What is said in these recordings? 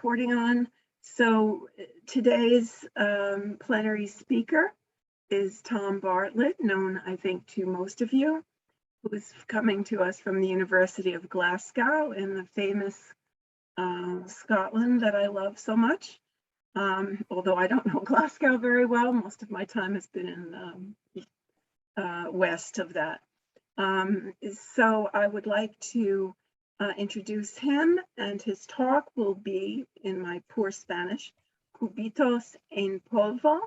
recording on. So today's plenary speaker is Tom Bartlett, known, I think, to most of you, who's coming to us from the University of Glasgow in the famous Scotland that I love so much. Although I don't know Glasgow very well, most of my time has been in west of that. So I would like to introduce him, and his talk will be, in my poor Spanish, Kubitos en polvo,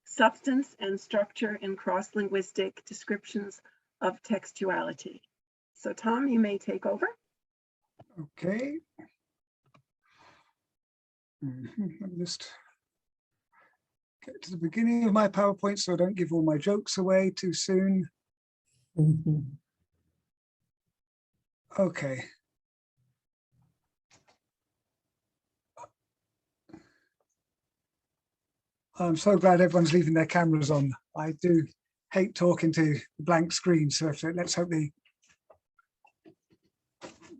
substance and structure in cross-linguistic descriptions of textuality. So Tom, you may take over. Okay. Let me just get to the beginning of my PowerPoint so I don't give all my jokes away too soon. Okay. I'm so glad everyone's leaving their cameras on. I do hate talking to blank screens, so let's hope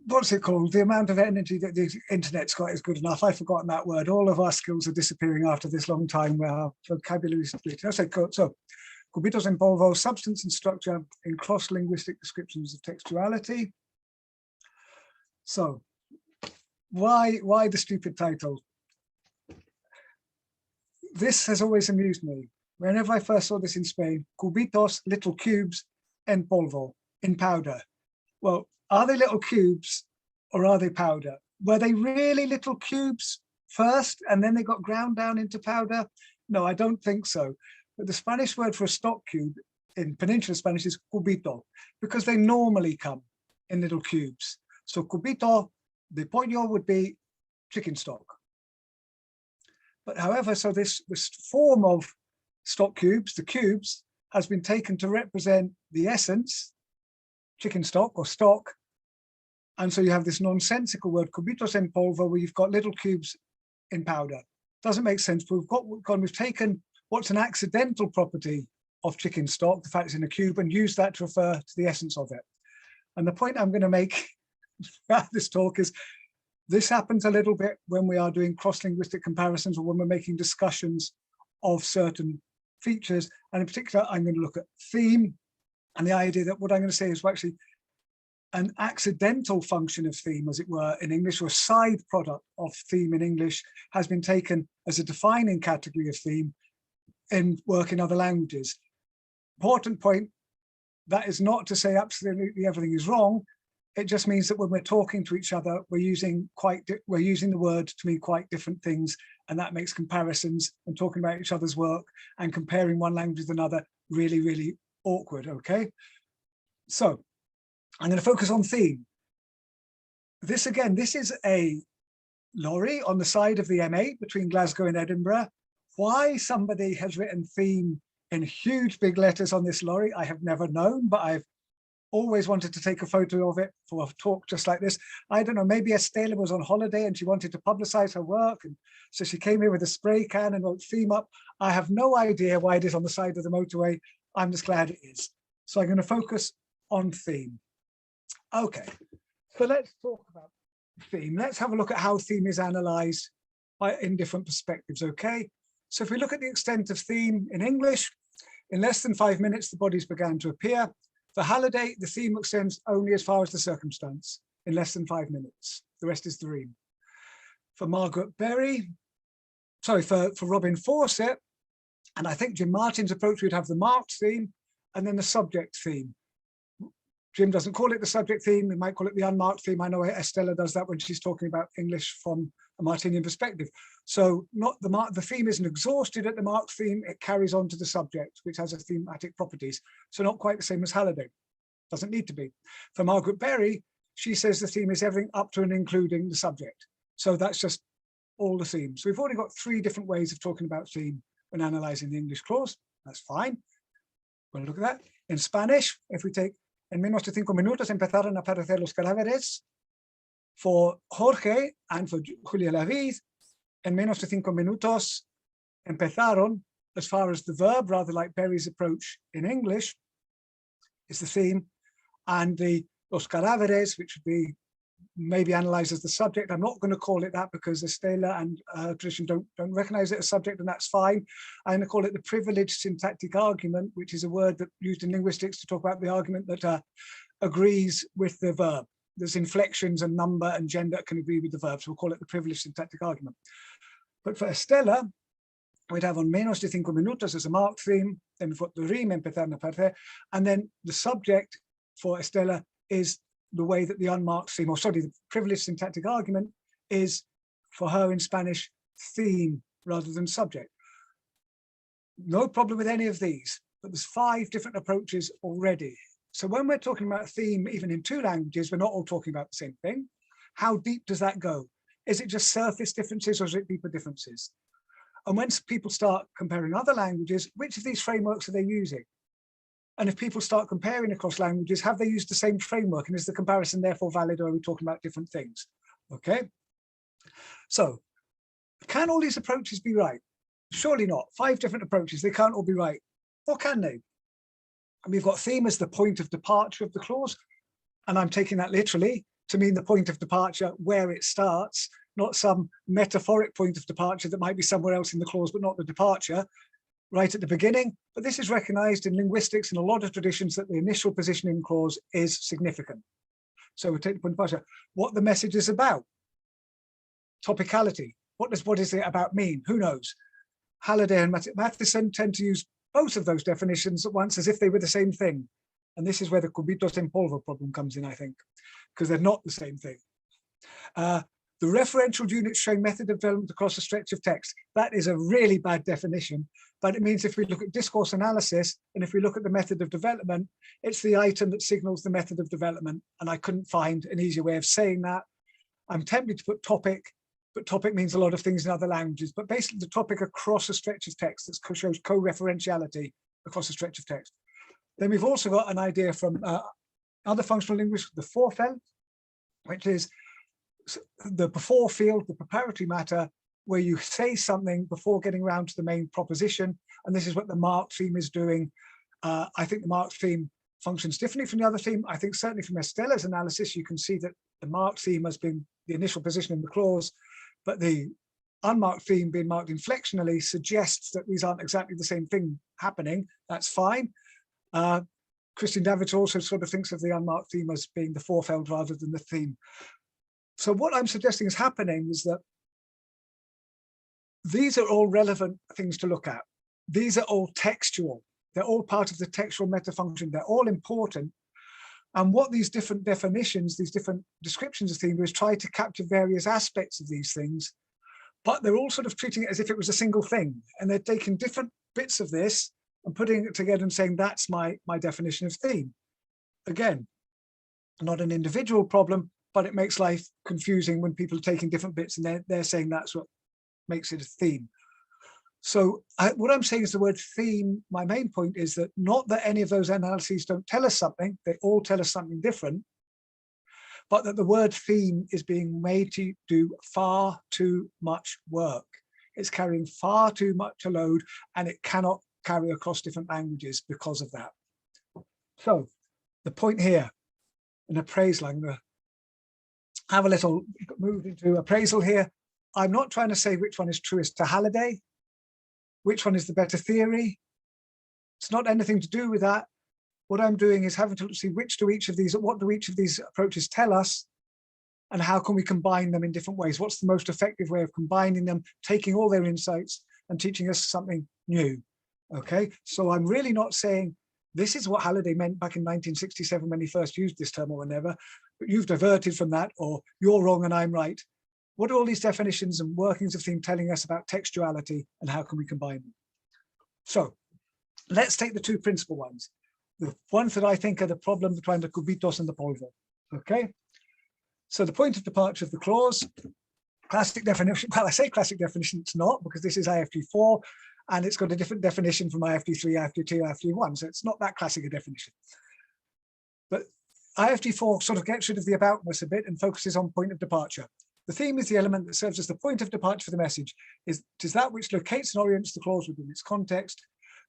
what's it called? The amount of energy that the internet's got is good enough. I've forgotten that word. All of our skills are disappearing after this long time where our vocabulary is split. So, Kubitos en polvo, substance and structure in cross-linguistic descriptions of textuality. So, why the stupid title? This has always amused me. Whenever I first saw this in Spain, Kubitos, little cubes, en polvo, in powder. Well, are they little cubes or are they powder? Were they really little cubes first and then they got ground down into powder? No, I don't think so. But the Spanish word for a stock cube in Peninsular Spanish is Kubito, because they normally come in little cubes. So Kubito, the pollo would be chicken stock. But however, so this form of stock cubes, the cubes, has been taken to represent the essence, chicken stock or stock. And so you have this nonsensical word, Kubitos en polvo, where you've got little cubes in powder. Doesn't make sense, but we've taken what's an accidental property of chicken stock, the fact it's in a cube, and used that to refer to the essence of it. And the point I'm going to make about this talk is this happens a little bit when we are doing cross-linguistic comparisons or when we're making discussions of certain features. And in particular, I'm going to look at theme and the idea that what I'm going to say is actually an accidental function of theme, as it were, in English, or a side product of theme in English has been taken as a defining category of theme in work in other languages. Important point, that is not to say absolutely everything is wrong. It just means that when we're talking to each other, we're using the word to mean quite different things, and that makes comparisons and talking about each other's work and comparing one language with another really, really awkward. Okay, so I'm going to focus on theme. This is a lorry on the side of the M8 between Glasgow and Edinburgh. Why somebody has written theme in huge big letters on this lorry, I have never known, but I've always wanted to take a photo of it for a talk just like this. I don't know, maybe Estela was on holiday and she wanted to publicize her work, and so she came here with a spray can and wrote theme up. I have no idea why it is on the side of the motorway. I'm just glad it is. So I'm going to focus on theme. Okay, so let's talk about theme. Let's have a look at how theme is analyzed in different perspectives. Okay, so if we look at the extent of theme in English, in less than 5 minutes, the bodies began to appear. For Halliday, the theme extends only as far as the circumstance, in less than 5 minutes. The rest is the theme. For Robin Fawcett, and I think Jim Martin's approach would have the marked theme and then the subject theme. Jim doesn't call it the subject theme, we might call it the unmarked theme. I know Estela does that when she's talking about English from a Martinian perspective. So the theme isn't exhausted at the marked theme, it carries on to the subject, which has a thematic properties. So not quite the same as Halliday, doesn't need to be. For Margaret Berry, she says the theme is everything up to and including the subject. So that's just all the themes. So we've already got 3 different ways of talking about theme when analyzing the English clause. That's fine. We'll look at that. In Spanish, if we take en menos de 5 minutos empezaron a aparecer los cadáveres. For Jorge and for Julia Lavid, en menos de 5 minutos empezaron, as far as the verb, rather like Berry's approach in English, is the theme. And the los cadáveres, which would be maybe analyzed as the subject. I'm not going to call it that because Estela and tradition don't recognize it as subject, and that's fine. I'm going to call it the privileged syntactic argument, which is a word that used in linguistics to talk about the argument that agrees with the verb. There's inflections and number and gender can agree with the verb, so we'll call it the privileged syntactic argument. But for Estela, we'd have on menos de 5 minutos as a marked theme, then we've got the rime empezar a partir, and then the subject for Estela is the way that the unmarked theme, or sorry, the privileged syntactic argument is for her in Spanish theme rather than subject. No problem with any of these, but there's 5 different approaches already. So when we're talking about theme, even in 2 languages, we're not all talking about the same thing. How deep does that go? Is it just surface differences or is it deeper differences? And when people start comparing other languages, which of these frameworks are they using? And if people start comparing across languages, have they used the same framework? And is the comparison therefore valid, or are we talking about different things? Okay. So can all these approaches be right? Surely not. 5 different approaches, they can't all be right. Or can they? And we've got theme as the point of departure of the clause. And I'm taking that literally to mean the point of departure where it starts, not some metaphoric point of departure that might be somewhere else in the clause, but not the departure right at the beginning. But this is recognized in linguistics and a lot of traditions that the initial positioning clause is significant. So we take the point of departure. What the message is about. Topicality. What does it about mean? Who knows? Halliday and Matheson tend to use both of those definitions at once as if they were the same thing. And this is where the Kubito en polvo problem comes in, I think, because they're not the same thing. The referential units showing method of development across a stretch of text. That is a really bad definition, but it means if we look at discourse analysis and if we look at the method of development, it's the item that signals the method of development. And I couldn't find an easier way of saying that. I'm tempted to put topic, but topic means a lot of things in other languages, but basically the topic across a stretch of text that shows co-referentiality across a stretch of text. Then we've also got an idea from other functional linguists, the Vorfeld, which is the before field, the preparatory matter, where you say something before getting around to the main proposition. And this is what the marked theme is doing. I think the marked theme functions differently from the other theme. I think certainly from Estela's analysis, you can see that the marked theme has been the initial position in the clause, but the unmarked theme being marked inflectionally suggests that these aren't exactly the same thing happening. That's fine. Christian Davids also sort of thinks of the unmarked theme as being the Vorfeld rather than the theme. So what I'm suggesting is happening is that these are all relevant things to look at. These are all textual. They're all part of the textual metafunction. They're all important. And what these different definitions, these different descriptions of theme do is try to capture various aspects of these things, but they're all sort of treating it as if it was a single thing. And they're taking different bits of this and putting it together and saying, that's my definition of theme. Again, not an individual problem, but it makes life confusing when people are taking different bits and they're saying that's what makes it a theme. So what I'm saying is the word theme, my main point is that not that any of those analyses don't tell us something, they all tell us something different, but that the word theme is being made to do far too much work. It's carrying far too much a load and it cannot carry across different languages because of that. So the point here, in appraisal, I'm going to have a little move into appraisal here. I'm not trying to say which one is truest to Halliday, which one is the better theory. It's not anything to do with that. What I'm doing is having to see what do each of these approaches tell us and how can we combine them in different ways? What's the most effective way of combining them, taking all their insights and teaching us something new? Okay, so I'm really not saying this is what Halliday meant back in 1967 when he first used this term or whenever, but you've diverted from that, or you're wrong and I'm right. What are all these definitions and workings of theme telling us about textuality and how can we combine them? So let's take the 2 principal ones. The ones that I think are the problem between the Kubitos and the polvo. Okay, so the point of departure of the clause, classic definition. Well, I say classic definition, it's not, because this is IFG4 and it's got a different definition from IFG3, IFG2, IFG1. So it's not that classic a definition. But IFG4 sort of gets rid of the aboutness a bit and focuses on point of departure. The theme is the element that serves as the point of departure for the message. It is that which locates and orients the clause within its context.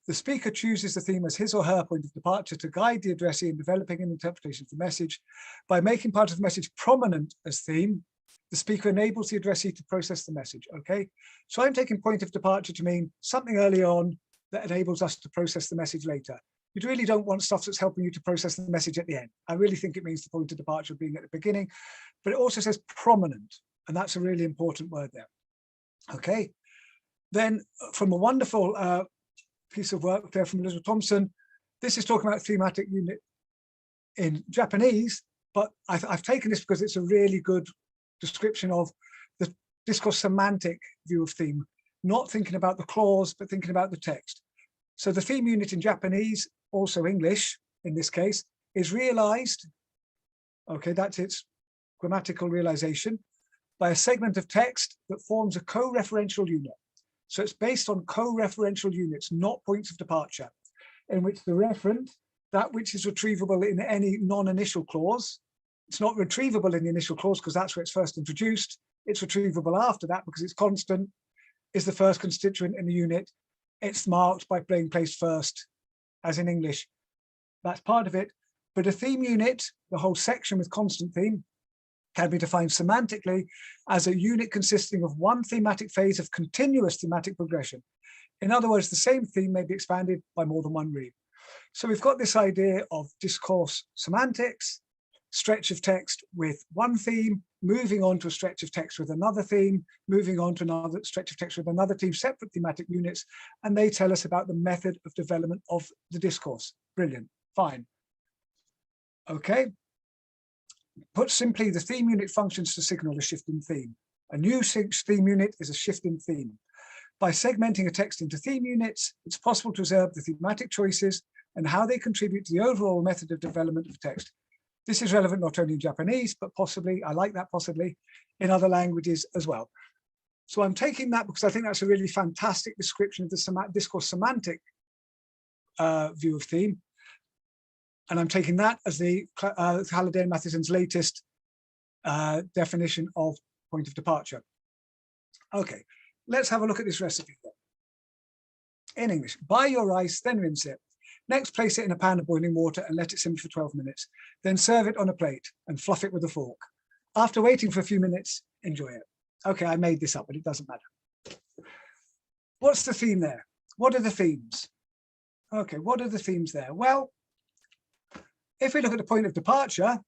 The speaker chooses the theme as his or her point of departure to guide the addressee in developing an interpretation of the message. By making part of the message prominent as theme, the speaker enables the addressee to process the message, okay? So I'm taking point of departure to mean something early on that enables us to process the message later. You really don't want stuff that's helping you to process the message at the end. I really think it means the point of departure being at the beginning, but it also says prominent, and that's a really important word there, okay? Then from a wonderful piece of work there from Elizabeth Thompson, this is talking about thematic unit in Japanese, but I've taken this because it's a really good description of the discourse semantic view of theme, not thinking about the clause, but thinking about the text. So the theme unit in Japanese, also English in this case, is realized, okay, that's its grammatical realization, by a segment of text that forms a co-referential unit. So it's based on co-referential units, not points of departure, in which the referent, that which is retrievable in any non-initial clause, it's not retrievable in the initial clause because that's where it's first introduced. It's retrievable after that because it's constant, is the first constituent in the unit. It's marked by being placed first, as in English. That's part of it. But a theme unit, the whole section with constant theme, can be defined semantically as a unit consisting of one thematic phase of continuous thematic progression. In other words, the same theme may be expanded by more than one read. So we've got this idea of discourse semantics, stretch of text with one theme, moving on to a stretch of text with another theme, moving on to another stretch of text with another theme, separate thematic units, and they tell us about the method of development of the discourse. Brilliant, fine. Okay. Put simply, the theme unit functions to signal a shift in theme. A new theme unit is a shift in theme. By segmenting a text into theme units, it's possible to observe the thematic choices and how they contribute to the overall method of development of text. This is relevant not only in Japanese, but possibly, I like that possibly, in other languages as well. So I'm taking that because I think that's a really fantastic description of the discourse semantic view of theme. And I'm taking that as the Halliday and Matheson's latest definition of point of departure. Okay, let's have a look at this recipe then. In English, buy your rice, then rinse it. Next, place it in a pan of boiling water and let it simmer for 12 minutes. Then serve it on a plate and fluff it with a fork. After waiting for a few minutes, enjoy it. Okay, I made this up, but it doesn't matter. What's the theme there? What are the themes? Okay, what are the themes there? Well, if we look at the point of departure,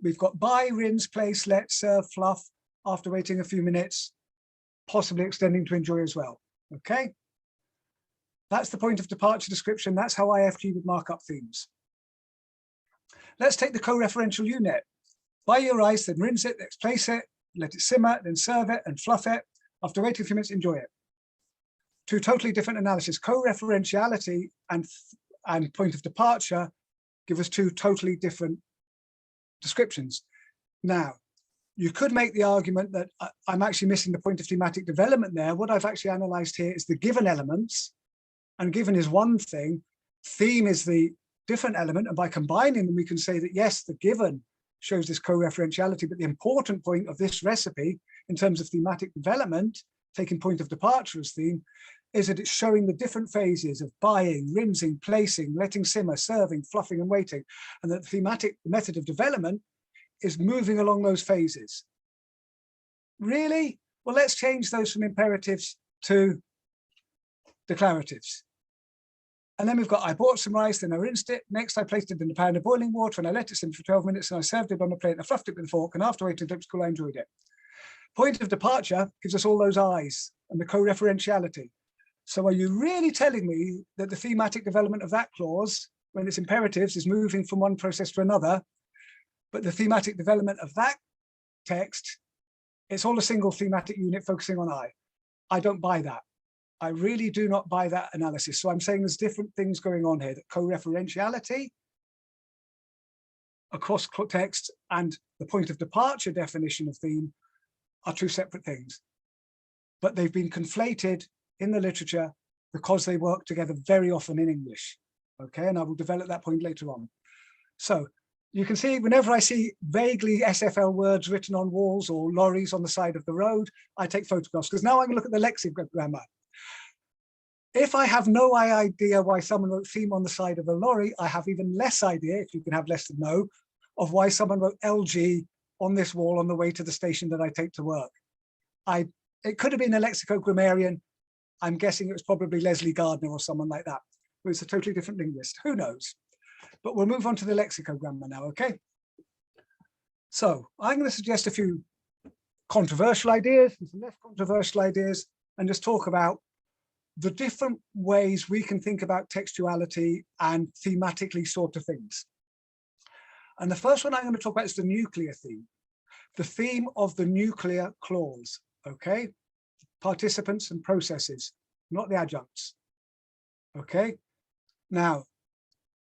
we've got buy, rinse, place, let, serve, fluff, after waiting a few minutes, possibly extending to enjoy as well. Okay. That's the point of departure description. That's how IFG would mark up themes. Let's take the co-referential unit. Buy your rice, then rinse it, let's place it, let it simmer, then serve it and fluff it. After waiting a few minutes, enjoy it. Two totally different analyses. Co-referentiality and point of departure give us two totally different descriptions. Now, you could make the argument that I'm actually missing the point of thematic development there. What I've actually analyzed here is the given elements, and given is one thing, theme is the different element, and by combining them, we can say that yes, the given shows this co-referentiality, but the important point of this recipe in terms of thematic development, taking point of departure as theme, is that it's showing the different phases of buying, rinsing, placing, letting simmer, serving, fluffing and waiting, and that the thematic method of development is moving along those phases. Really? Well, let's change those from imperatives to declaratives. And then we've got, I bought some rice, then I rinsed it. Next, I placed it in a pan of boiling water and I let it simmer for 12 minutes and I served it on a plate and I fluffed it with a fork, and after waiting until it was cool, I enjoyed it. Point of departure gives us all those I's and the co-referentiality. So are you really telling me that the thematic development of that clause, when it's imperatives, is moving from one process to another, but the thematic development of that text, it's all a single thematic unit focusing on I? I don't buy that. I really do not buy that analysis. So I'm saying there's different things going on here, that co-referentiality across text and the point of departure definition of theme are two separate things, but they've been conflated in the literature because they work together very often in English. Okay, and I will develop that point later on. So you can see whenever I see vaguely SFL words written on walls or lorries on the side of the road, I take photographs because now I'm going to look at the lexicon grammar. If I have no idea why someone wrote theme on the side of a lorry, I have even less idea, if you can have less than no, of why someone wrote LG on this wall on the way to the station that I take to work. It could have been a lexicogrammarian. I'm guessing it was probably Leslie Gardner or someone like that, who is a totally different linguist. Who knows? But we'll move on to the lexicogramma now, okay? So I'm going to suggest a few controversial ideas and some less controversial ideas, and just talk about the different ways we can think about textuality and thematically sort of things. And the first one I'm going to talk about is the nuclear theme, the theme of the nuclear clause, okay? Participants and processes, not the adjuncts, okay? Now,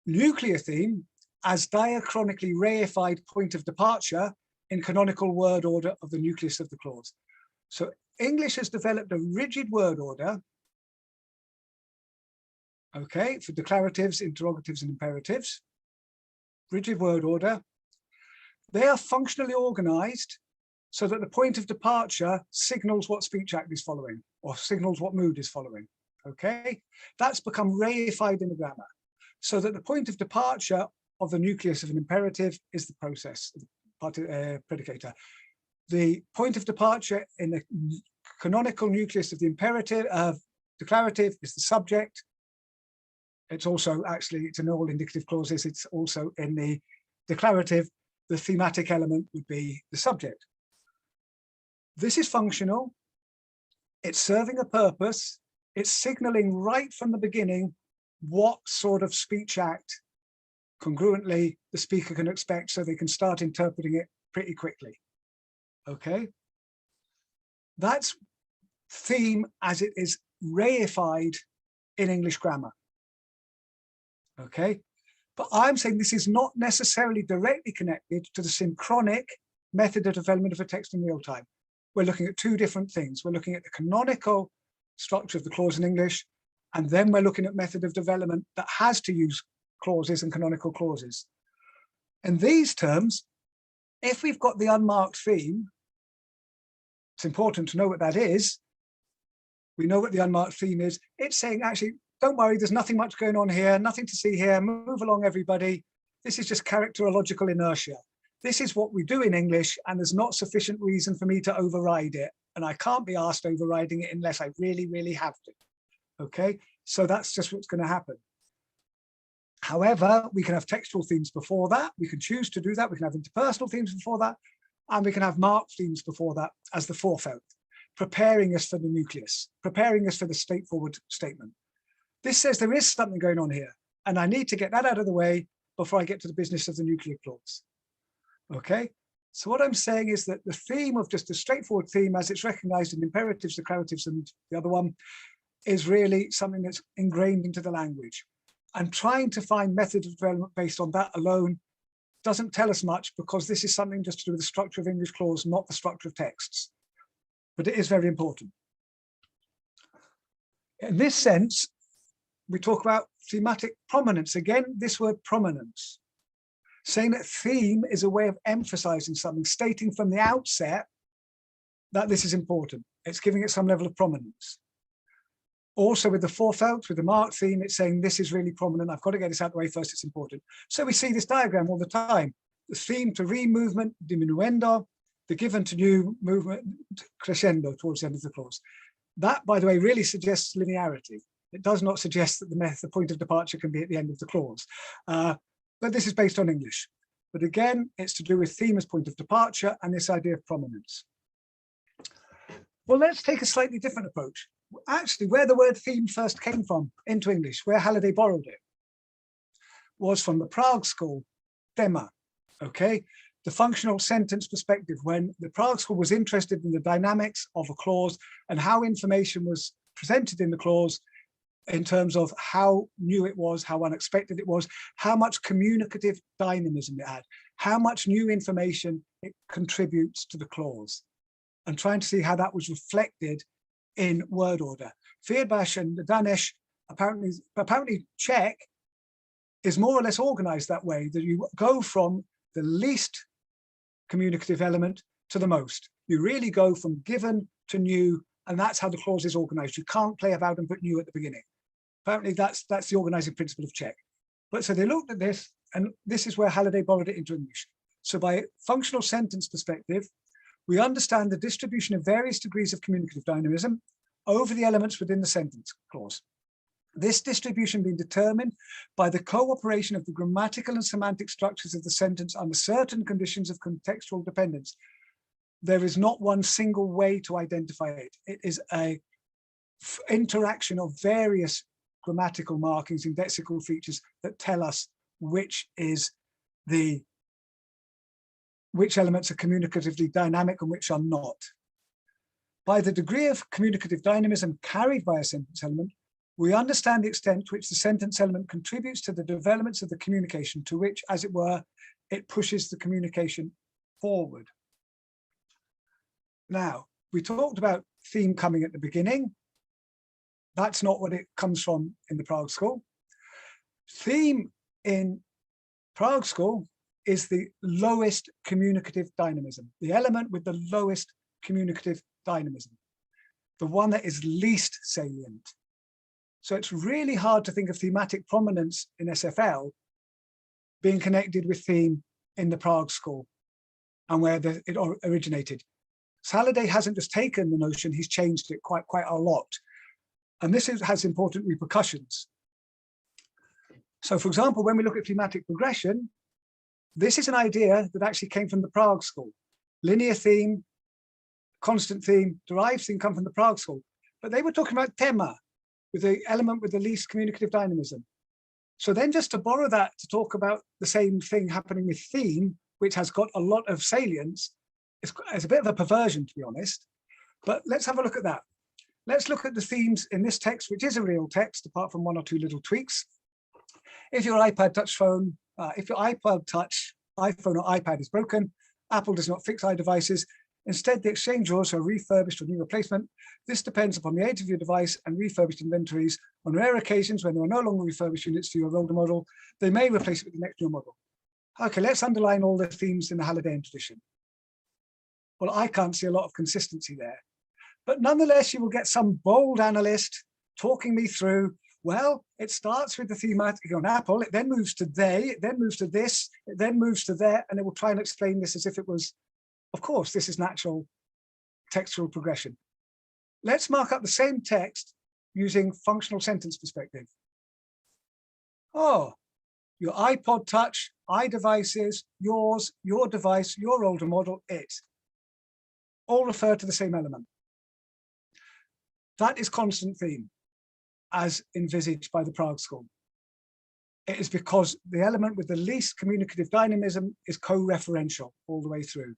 nuclear theme as diachronically reified point of departure in canonical word order of the nucleus of the clause. So English has developed a rigid word order, okay, for declaratives, interrogatives, and imperatives. Rigid word order. They are functionally organized so that the point of departure signals what speech act is following, or signals what mood is following, okay? That's become reified in the grammar, so that the point of departure of the nucleus of an imperative is the process, predicator. The point of departure in the canonical nucleus of the imperative, declarative, is the subject. It's also actually, it's in all indicative clauses, it's also in the declarative, the thematic element would be the subject. This is functional, it's serving a purpose, it's signaling right from the beginning what sort of speech act congruently the speaker can expect, so they can start interpreting it pretty quickly, okay? That's theme as it is reified in English grammar. Okay, but I'm saying this is not necessarily directly connected to the synchronic method of development of a text in real time. We're looking at two different things. We're looking at the canonical structure of the clause in English, and then we're looking at method of development that has to use clauses and canonical clauses. In these terms, if we've got the unmarked theme, it's important to know what that is. We know what the unmarked theme is. It's saying, actually, don't worry, there's nothing much going on here, nothing to see here, move along everybody. This is just characterological inertia. This is what we do in English, and there's not sufficient reason for me to override it. And I can't be asked overriding it unless I really, really have to. Okay, so that's just what's going to happen. However, we can have textual themes before that. We can choose to do that. We can have interpersonal themes before that. And we can have marked themes before that as the forefelt, preparing us for the nucleus, preparing us for the straightforward statement. This says there is something going on here, and I need to get that out of the way before I get to the business of the nuclear clause. Okay, so what I'm saying is that the theme of just a straightforward theme as it's recognized in imperatives, declaratives, and the other one is really something that's ingrained into the language. And trying to find methods of development based on that alone doesn't tell us much, because this is something just to do with the structure of English clause, not the structure of texts. But it is very important. In this sense, we talk about thematic prominence. Again, this word prominence, saying that theme is a way of emphasizing something, stating from the outset that this is important. It's giving it some level of prominence. Also with the forefelt, with the marked theme, it's saying this is really prominent. I've got to get this out of the way first, it's important. So we see this diagram all the time. The theme to re movement, diminuendo, the given to new movement, crescendo towards the end of the clause. That, by the way, really suggests linearity. It does not suggest that the point of departure can be at the end of the clause. But this is based on English. But again, it's to do with theme as point of departure and this idea of prominence. Well, let's take a slightly different approach. Actually, where the word theme first came from into English, where Halliday borrowed it, was from the Prague school, thema, okay? The functional sentence perspective, when the Prague school was interested in the dynamics of a clause and how information was presented in the clause in terms of how new it was, how unexpected it was, how much communicative dynamism it had, how much new information it contributes to the clause, and trying to see how that was reflected in word order. Fierbash and Danesh, apparently Czech is more or less organized that way, that you go from the least communicative element to the most. You really go from given to new, and that's how the clause is organized. You can't play about and put new at the beginning. Apparently that's the organizing principle of check. But so they looked at this, and this is where Halliday borrowed it into English. So by functional sentence perspective, we understand the distribution of various degrees of communicative dynamism over the elements within the sentence clause. This distribution being determined by the cooperation of the grammatical and semantic structures of the sentence under certain conditions of contextual dependence. There is not one single way to identify it. It is a interaction of various grammatical markings and lexical features that tell us which elements are communicatively dynamic and which are not. By the degree of communicative dynamism carried by a sentence element, we understand the extent to which the sentence element contributes to the developments of the communication, to which, as it were, it pushes the communication forward. Now, we talked about theme coming at the beginning. That's not what it comes from in the Prague School. Theme in Prague School is the lowest communicative dynamism, the element with the lowest communicative dynamism, the one that is least salient. So it's really hard to think of thematic prominence in SFL being connected with theme in the Prague School and where it originated. Halliday hasn't just taken the notion, he's changed it quite a lot. And this has important repercussions. So for example, when we look at thematic progression, this is an idea that actually came from the Prague School. Linear theme, constant theme, derived theme come from the Prague School. But they were talking about tema, with the element with the least communicative dynamism. So then just to borrow that to talk about the same thing happening with theme, which has got a lot of salience, it's a bit of a perversion, to be honest. But let's have a look at that. Let's look at the themes in this text, which is a real text, apart from one or two little tweaks. If your iPad touch phone, if your iPod touch, iPhone or iPad is broken, Apple does not fix iDevices. Instead, the exchange yours are refurbished or new replacement. This depends upon the age of your device and refurbished inventories. On rare occasions, when there are no longer refurbished units for your older model, they may replace it with the next new model. Okay, let's underline all the themes in the Hallidayan tradition. Well, I can't see a lot of consistency there. But nonetheless, you will get some bold analyst talking me through, well, it starts with the thematic on Apple, it then moves to they, it then moves to this, it then moves to there, and it will try and explain this as if it was, of course, this is natural textual progression. Let's mark up the same text using functional sentence perspective. Oh, your iPod touch, iDevices, yours, your device, your older model, it. All refer to the same element. That is constant theme, as envisaged by the Prague School. It is because the element with the least communicative dynamism is co-referential all the way through.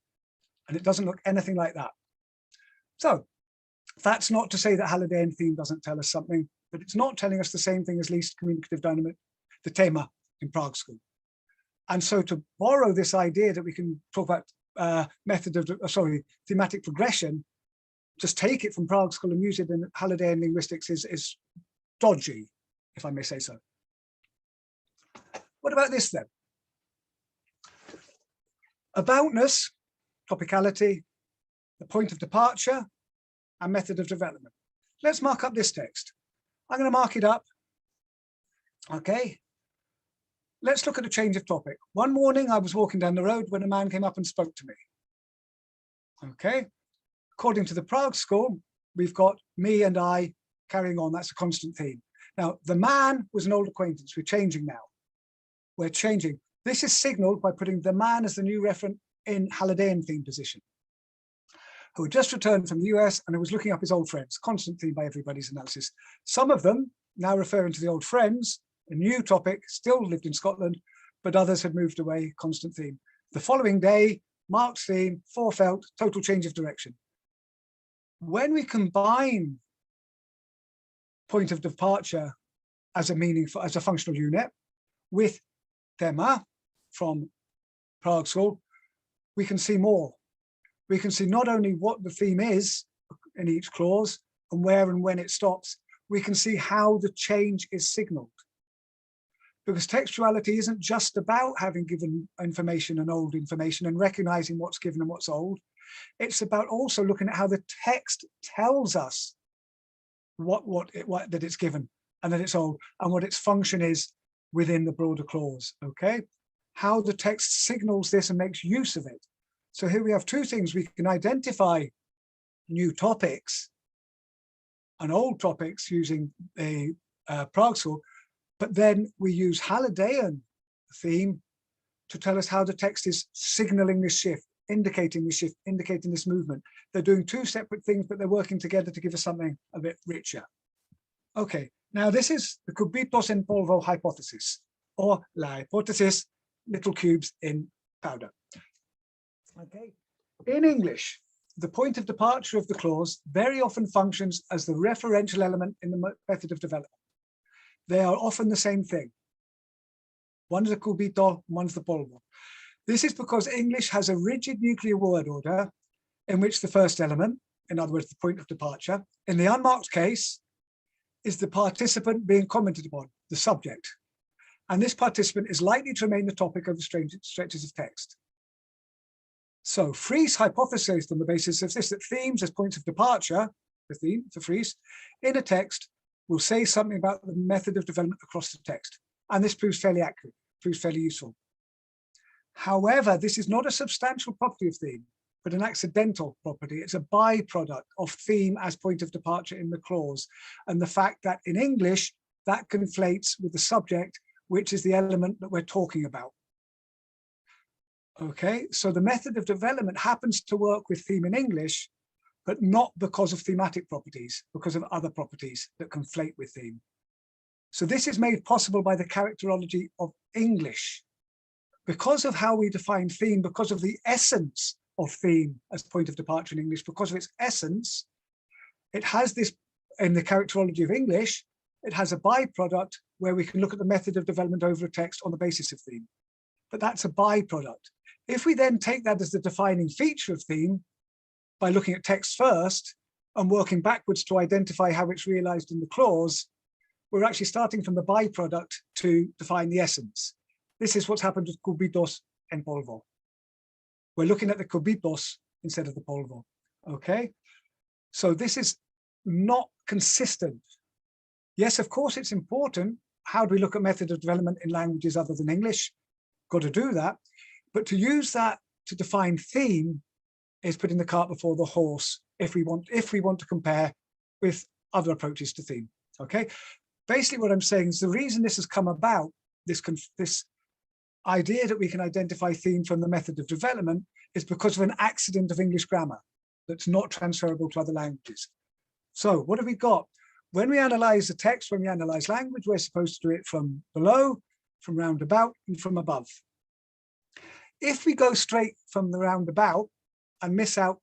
And it doesn't look anything like that. So that's not to say that Hallidayan theme doesn't tell us something, but it's not telling us the same thing as least communicative dynamic, the tema in Prague School. And so to borrow this idea that we can talk about thematic progression, just take it from Prague School and use it in Hallidayan linguistics is dodgy, if I may say so. What about this then? Aboutness, topicality, the point of departure, and method of development. Let's mark up this text. I'm going to mark it up. Okay. Let's look at a change of topic. One morning I was walking down the road when a man came up and spoke to me. Okay. According to the Prague School, we've got me and I carrying on. That's a constant theme. Now, the man was an old acquaintance. We're changing now. We're changing. This is signaled by putting the man as the new referent in Hallidayan theme position, who had just returned from the US and who was looking up his old friends, constant theme by everybody's analysis. Some of them now referring to the old friends, a new topic, still lived in Scotland, but others had moved away, constant theme. The following day, marked theme, forefelt, total change of direction. When we combine point of departure as a functional unit with tema from Prague School, we can see more. We can see not only what the theme is in each clause and where and when it stops, we can see how the change is signaled. Because textuality isn't just about having given information and old information and recognizing what's given and what's old. It's about also looking at how the text tells us that it's given. and then it's old, and what its function is within the broader clause, okay? How the text signals this and makes use of it. So here we have two things. We can identify new topics and old topics using a Appraisal, but then we use Hallidayan theme to tell us how the text is signaling this shift, indicating this shift, indicating this movement. They're doing two separate things, but they're working together to give us something a bit richer. Okay, now this is the Kubitos en polvo hypothesis, or la hypothesis, little cubes in powder. Okay, in English, the point of departure of the clause very often functions as the referential element in the method of development. They are often the same thing. One's a Kubito, one's the polvo. This is because English has a rigid nuclear word order in which the first element, in other words, the point of departure, in the unmarked case, is the participant being commented upon, the subject. And this participant is likely to remain the topic over stretches of text. So Fries hypothesized on the basis of this, that themes as points of departure, the theme for Fries, in a text will say something about the method of development across the text. And this proves fairly accurate, proves fairly useful. However, this is not a substantial property of theme, but an accidental property. It's a byproduct of theme as point of departure in the clause. And the fact that in English, that conflates with the subject, which is the element that we're talking about. Okay, so the method of development happens to work with theme in English, but not because of thematic properties, because of other properties that conflate with theme. So this is made possible by the characterology of English. Because of how we define theme, because of the essence of theme as point of departure in English, because of its essence, it has this, in the characterology of English, it has a byproduct where we can look at the method of development over a text on the basis of theme. But that's a byproduct. If we then take that as the defining feature of theme by looking at text first and working backwards to identify how it's realized in the clause, we're actually starting from the byproduct to define the essence. This is what's happened with Kubitos en polvo. We're looking at the Kubitos instead of the polvo, okay? So this is not consistent. Yes, of course, it's important. How do we look at method of development in languages other than English? Got to do that. But to use that to define theme is putting the cart before the horse if we want to compare with other approaches to theme, okay? Basically what I'm saying is the reason this has come about, this idea that we can identify theme from the method of development, is because of an accident of English grammar that's not transferable to other languages. So what have we got? When we analyze the text, when we analyze language, we're supposed to do it from below, from roundabout, and from above. If we go straight from the roundabout and miss out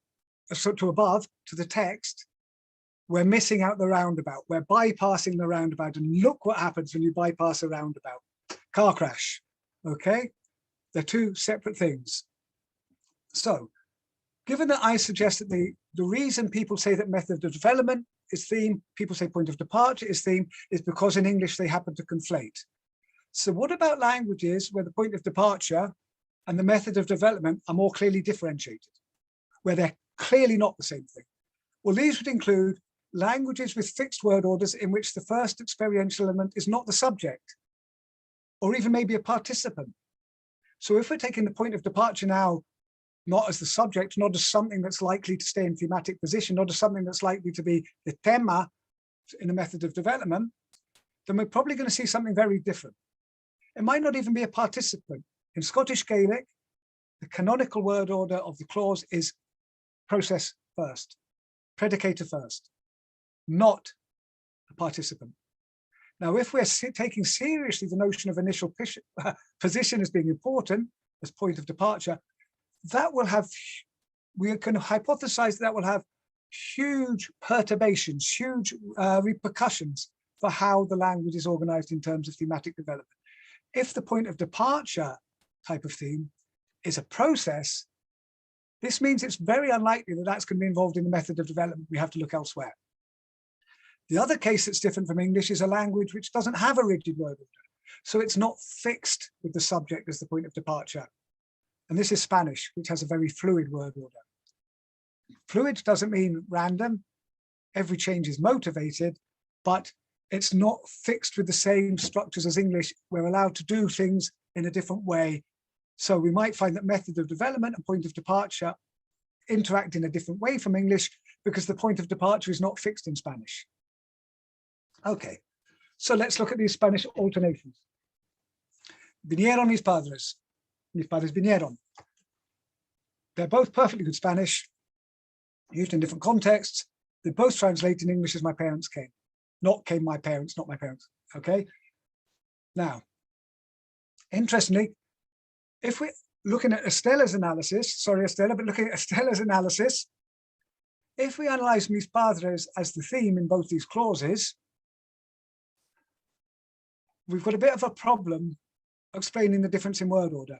to above to the text, we're missing out the roundabout. We're bypassing the roundabout, and look what happens when you bypass a roundabout. Car crash, okay? They're two separate things. So, given that I suggest that the reason people say that method of development is theme, people say point of departure is theme, is because in English they happen to conflate. So what about languages where the point of departure and the method of development are more clearly differentiated, where they're clearly not the same thing? Well, these would include languages with fixed word orders in which the first experiential element is not the subject, or even maybe a participant. So if we're taking the point of departure now, not as the subject, not as something that's likely to stay in thematic position, not as something that's likely to be the thema in a method of development, then we're probably going to see something very different. It might not even be a participant. In Scottish Gaelic, the canonical word order of the clause is process first, predicator first, not a participant. Now, if we're taking seriously the notion of initial position as being important, as point of departure, that will have, we can hypothesize that will have huge perturbations, huge repercussions for how the language is organized in terms of thematic development. If the point of departure type of theme is a process, this means it's very unlikely that that's going to be involved in the method of development. We have to look elsewhere. The other case that's different from English is a language which doesn't have a rigid word order. So it's not fixed with the subject as the point of departure. And this is Spanish, which has a very fluid word order. Fluid doesn't mean random. Every change is motivated, but It's not fixed with the same structures as English. We're allowed to do things in a different way. So we might find that method of development and point of departure interact in a different way from English because the point of departure is not fixed in Spanish. Okay, so let's look at these Spanish alternations. Vinieron mis padres. Mis padres vinieron. They're both perfectly good Spanish, used in different contexts. They both translate in English as my parents came. Not came my parents, not my parents. Okay. Now, interestingly, if we're looking at Estella's analysis, sorry, Estella, but looking at Estella's analysis, if we analyze mis padres as the theme in both these clauses, we've got a bit of a problem explaining the difference in word order.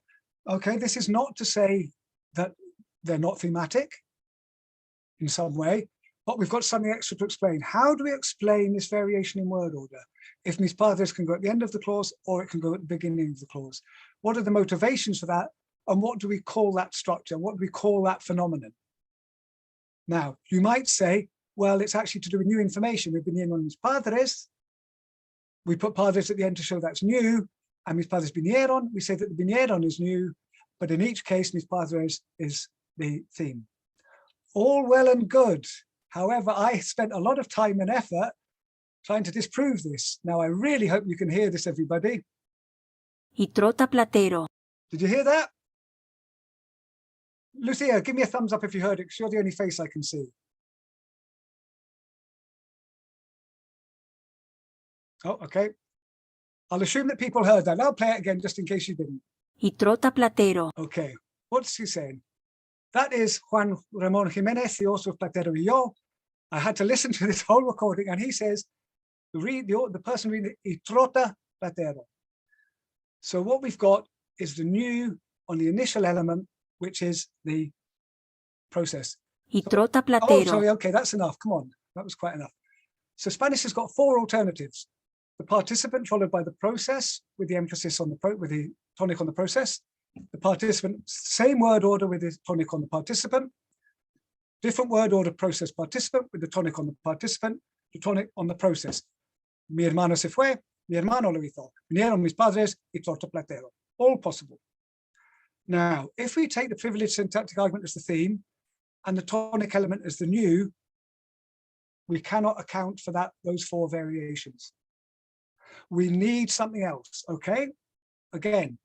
Okay, this is not to say that they're not thematic in some way, but we've got something extra to explain. How do we explain this variation in word order? If mis padres can go at the end of the clause or it can go at the beginning of the clause. What are the motivations for that? And what do we call that structure? What do we call that phenomenon? Now, you might say, well, it's actually to do with new information. We've been in on mis padres. We put padres at the end to show that's new. And mis padres vinieron, we say that the vinieron is new. But in each case, mis padres is the theme. All well and good. However, I spent a lot of time and effort trying to disprove this. Now, I really hope you can hear this, everybody. Y trota platero. Did you hear that? Lucia, give me a thumbs up if you heard it, because you're the only face I can see. Oh, okay. I'll assume that people heard that. I'll play it again just in case you didn't. Y trota platero. Okay, what's he saying? That is Juan Ramón Jiménez, the author of Platero y Yo. I had to listen to this whole recording, and he says, the person reading it, y trota platero. So what we've got is the new on the initial element, which is the process. Y trota Oh, platero. sorry, okay, that's enough. Come on, that was quite enough. So Spanish has got four alternatives. The participant followed by the process with the emphasis on with the tonic on the process. The participant, same word order with the tonic on the participant. Different word order process participant with the tonic on the participant, the tonic on the process. Mi hermano se fue, mi hermano lo hizo. Vinieron mis padres y trota platero. All possible. Now, if we take the privileged syntactic argument as the theme and the tonic element as the new, we cannot account for those four variations. We need something else, okay? Again,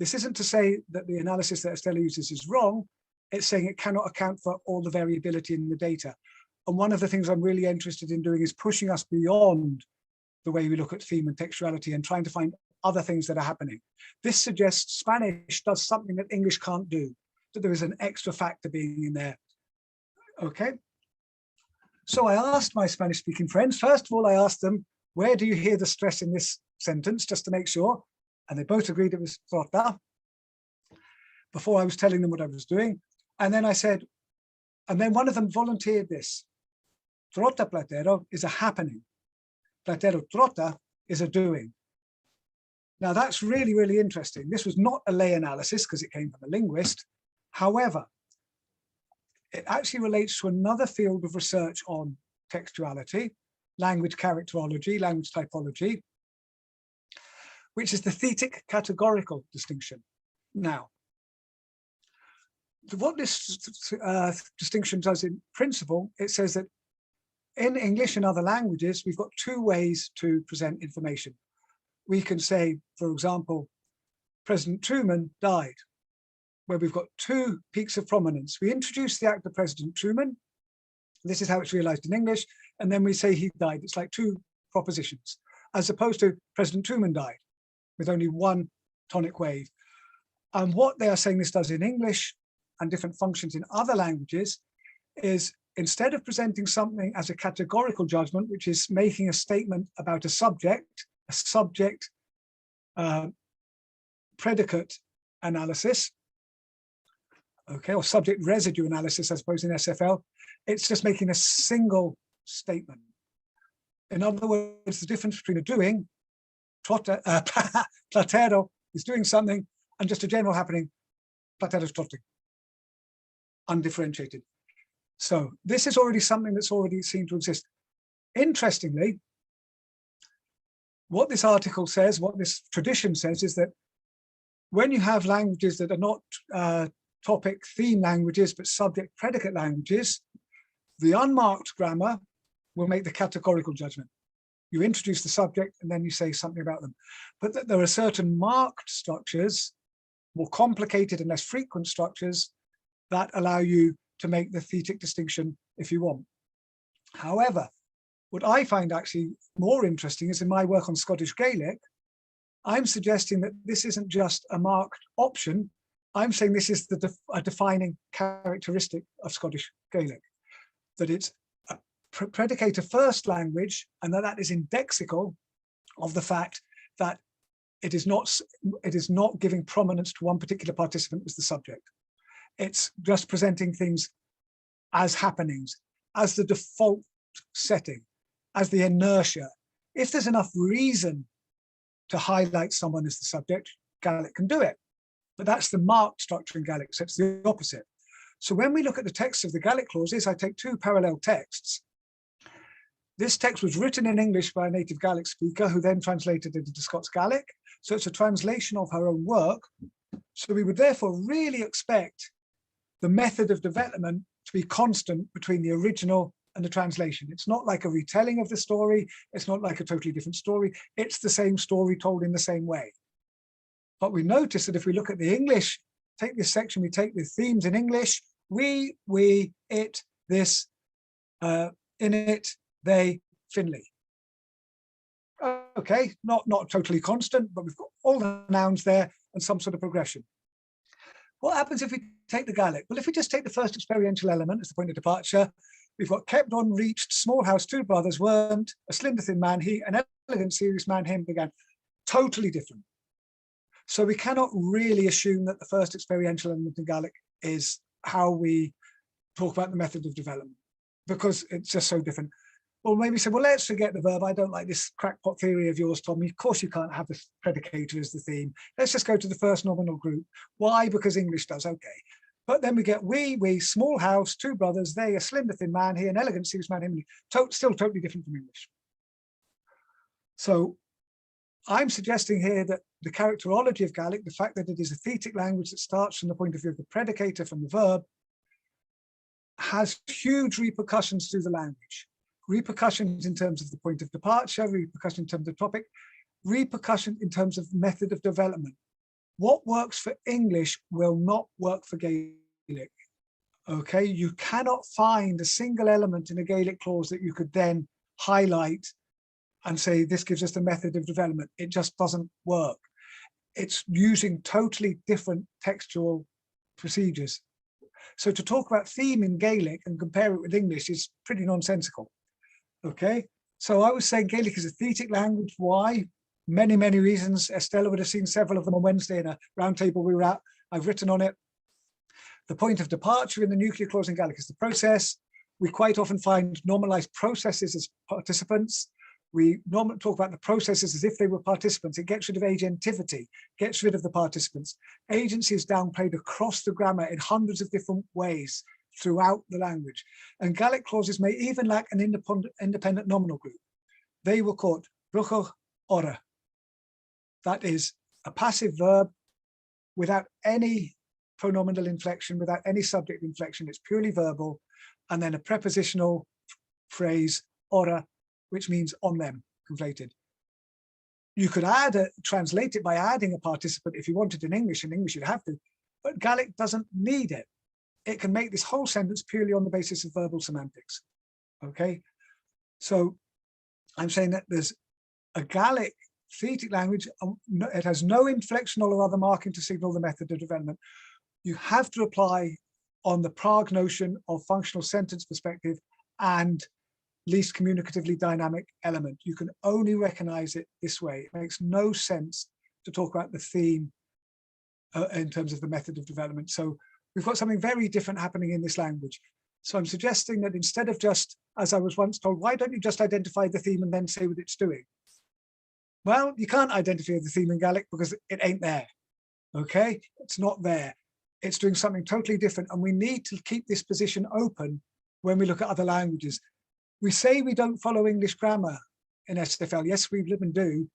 this isn't to say that the analysis that Estella uses is wrong. It's saying it cannot account for all the variability in the data. And one of the things I'm really interested in doing is pushing us beyond the way we look at theme and textuality and trying to find other things that are happening. This suggests Spanish does something that English can't do, that there is an extra factor being in there. Okay. So I asked my Spanish speaking friends, first of all, I asked them, where do you hear the stress in this sentence, just to make sure? And they both agreed it was trota, before I was telling them what I was doing. And then I said, and then one of them volunteered this. Trota platero is a happening. Platero trota is a doing. Now that's really, really interesting. This was not a lay analysis because it came from a linguist. However, it actually relates to another field of research on textuality, language characterology, language typology, which is the thetic categorical distinction. Now, what this distinction does in principle, it says that in English and other languages, we've got two ways to present information. We can say, for example, President Truman died, where we've got two peaks of prominence. We introduce the act of President Truman. This is how it's realized in English. And then we say he died. It's like two propositions, as opposed to President Truman died with only one tonic wave. And what they are saying this does in English and different functions in other languages is instead of presenting something as a categorical judgment, which is making a statement about a subject predicate analysis, okay, or subject residue analysis, I suppose in SFL, it's just making a single statement. In other words, the difference between a doing, platero is doing something, and just a general happening, platero is trotting, undifferentiated. So this is already something that's already seen to exist. Interestingly, what this article says, what this tradition says, is that when you have languages that are not topic theme languages, but subject predicate languages, the unmarked grammar will make the categorical judgment. You introduce the subject and then you say something about them. But that there are certain marked structures, more complicated and less frequent structures, that allow you to make the thetic distinction if you want. However, what I find actually more interesting is in my work on Scottish Gaelic, I'm suggesting that this isn't just a marked option. I'm saying this is a defining characteristic of Scottish Gaelic, that it's a predicator first language, and that is indexical of the fact that it is not giving prominence to one particular participant as the subject. It's just presenting things as happenings, as the default setting, as the inertia. If there's enough reason to highlight someone as the subject, Gaelic can do it. But that's the marked structure in Gaelic, so it's the opposite. So when we look at the text of the Gaelic clauses, I take two parallel texts. This text was written in English by a native Gaelic speaker who then translated it into Scots Gaelic. So it's a translation of her own work. So we would therefore really expect the method of development to be constant between the original and the translation. It's not like a retelling of the story. It's not like a totally different story. It's the same story told in the same way. But we notice that if we look at the English, take this section, we take the themes in English, we, it, this, in it, they, Finley. Okay, not totally constant, but we've got all the nouns there and some sort of progression. What happens if we take the Gaelic? Well, if we just take the first experiential element as the point of departure, we've got kept on, reached, small house, two brothers weren't, a slender thin man, he, an elegant serious man, him began. Totally different. So we cannot really assume that the first experiential element in Gaelic is how we talk about the method of development, because it's just so different. Or maybe say, well, let's forget the verb. I don't like this crackpot theory of yours, Tommy. Of course you can't have the predicator as the theme. Let's just go to the first nominal group. Why? Because English does, okay. But then we get we, small house, two brothers, they, a slender thin man, he, an elegant serious man, him, still totally different from English. So I'm suggesting here that the characterology of Gaelic, the fact that it is a thetic language that starts from the point of view of the predicator from the verb, has huge repercussions through the language. Repercussions in terms of the point of departure, repercussions in terms of topic, repercussion in terms of method of development. What works for English will not work for Gaelic. Okay, you cannot find a single element in a Gaelic clause that you could then highlight and say, this gives us the method of development. It just doesn't work. It's using totally different textual procedures. So to talk about theme in Gaelic and compare it with English is pretty nonsensical. Okay, so I was saying Gaelic is a thetic language. Why? Many, many reasons. Estella would have seen several of them on Wednesday in a roundtable we were at. I've written on it. The point of departure in the nuclear clause in Gaelic is the process. We quite often find normalized processes as participants. We normally talk about the processes as if they were participants. It gets rid of agentivity, gets rid of the participants. Agency is downplayed across the grammar in hundreds of different ways throughout the language. And Gaelic clauses may even lack an independent nominal group. They were called bruchach ora. That is a passive verb without any pronominal inflection, without any subject inflection. It's purely verbal. And then a prepositional phrase, ora, which means on them, conflated. You could translate it by adding a participant if you wanted in English. In English, you'd have to, but Gaelic doesn't need it. It can make this whole sentence purely on the basis of verbal semantics. Okay, so I'm saying that there's a Gaelic thetic language. It has no inflectional or other marking to signal the method of development. You have to apply on the Prague notion of functional sentence perspective and least communicatively dynamic element. You can only recognize it this way. It makes no sense to talk about the theme in terms of the method of development. So we've got something very different happening in this language. So I'm suggesting that instead of just, as I was once told, why don't you just identify the theme and then say what it's doing? Well, you can't identify the theme in Gaelic because it ain't there. Okay, it's not there. It's doing something totally different. And we need to keep this position open when we look at other languages. We say we don't follow English grammar. in SFL. Yes, we live and do.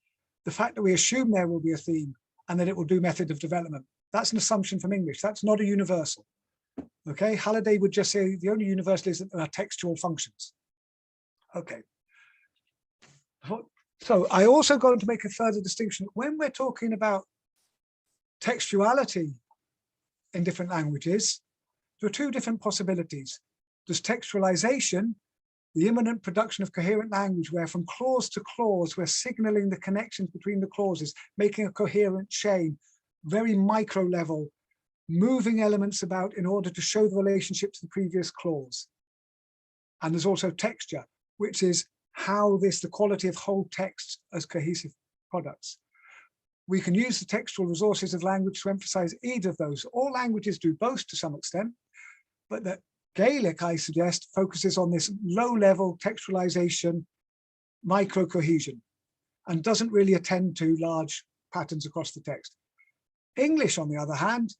The fact that we assume there will be a theme and that it will do method of development, that's an assumption from English. That's not a universal. Okay, Halliday would just say the only universal is that there are textual functions. Okay. So I also going to make a further distinction. When we're talking about textuality in different languages, there are two different possibilities. There's textualization, the imminent production of coherent language, where from clause to clause, we're signaling the connections between the clauses, making a coherent chain, very micro level, moving elements about in order to show the relationship to the previous clause. And there's also texture, which is how the quality of whole text as cohesive products. We can use the textual resources of language to emphasize either of those. All languages do both to some extent, but the Gaelic, I suggest, focuses on this low-level textualization, micro-cohesion, and doesn't really attend to large patterns across the text. English, on the other hand,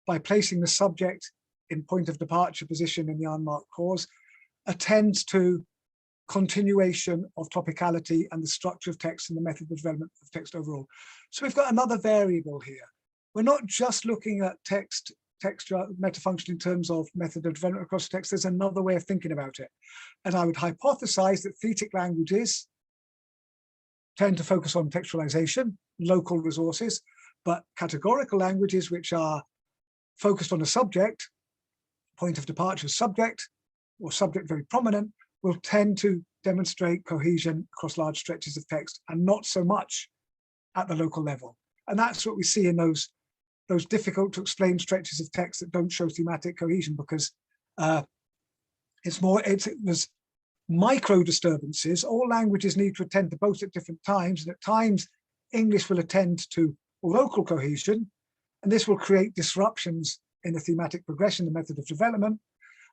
by placing the subject in point of departure position in the unmarked clause, attends to continuation of topicality and the structure of text and the method of development of text overall. So we've got another variable here. We're not just looking at texture metafunction in terms of method of development across the text. There's another way of thinking about it. And I would hypothesize that Thetic languages tend to focus on textualization, local resources, but categorical languages, which are focused on a subject, point of departure subject, or subject very prominent, will tend to demonstrate cohesion across large stretches of text and not so much at the local level. And that's what we see in those difficult to explain stretches of text that don't show thematic cohesion, because there's micro disturbances. All languages need to attend to both at different times, and at times English will attend to local cohesion, and this will create disruptions in the thematic progression, the method of development,